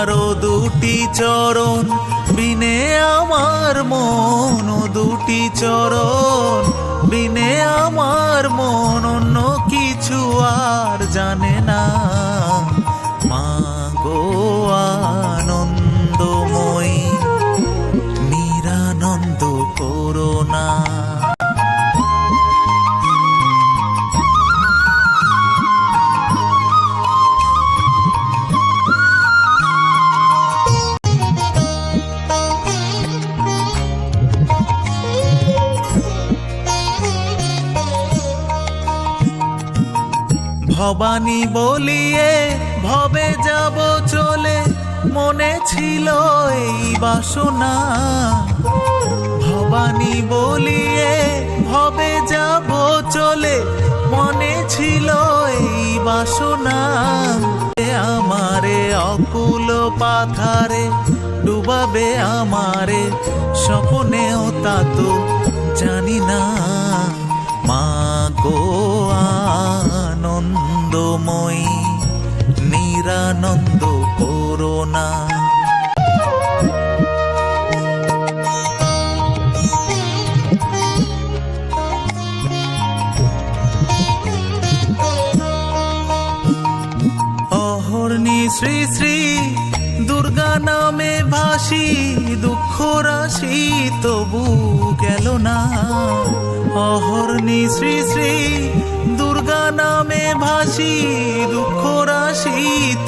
তোমারও দুটি চরণ বিনে আমার মন, দুটি চরণ বিনে আমার মন অন্য কিছু আর জানে না। মা গো আনন্দময়ী, নিরানন্দ করুণা। ভবানী বলিয়ে ভবে যাব চলে, মনে ছিল এই বাসনা। ভবানী বলিয়ে ভবে যাব চলে, মনে ছিল এই বাসনা। আমারে অকুল পাথারে ডুবাবে আমারে, স্বপ্নেও তা তো জানি না। মা গো আনন্দময়ী, নিরানন্দ করুণা। অহর্নি শ্রী শ্রী দুর্গা নামে ভাসি, দুঃখ রাশি তবু গেল না। অহর্নি শ্রী শ্রী দুর্গা নামে ভাসি, দুঃখ রাশি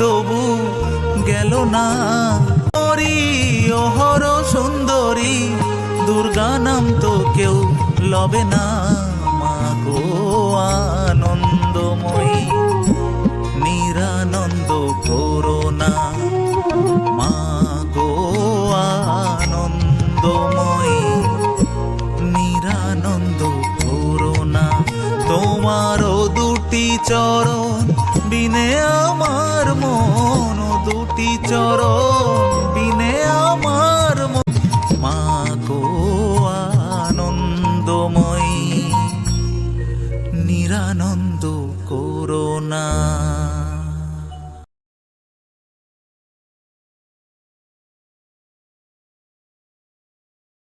তবু গেল না। অহর সুন্দরী দুর্গা নাম তো কেউ লবে না। মা গো আনন্দময়ী, নিরানন্দ করুণা। মা গো আনন্দময়ী, নিরানন্দ করুণা। তোমারও দুটি চরণ বিনে আমার মন, দুটি চরণ বিনে আমার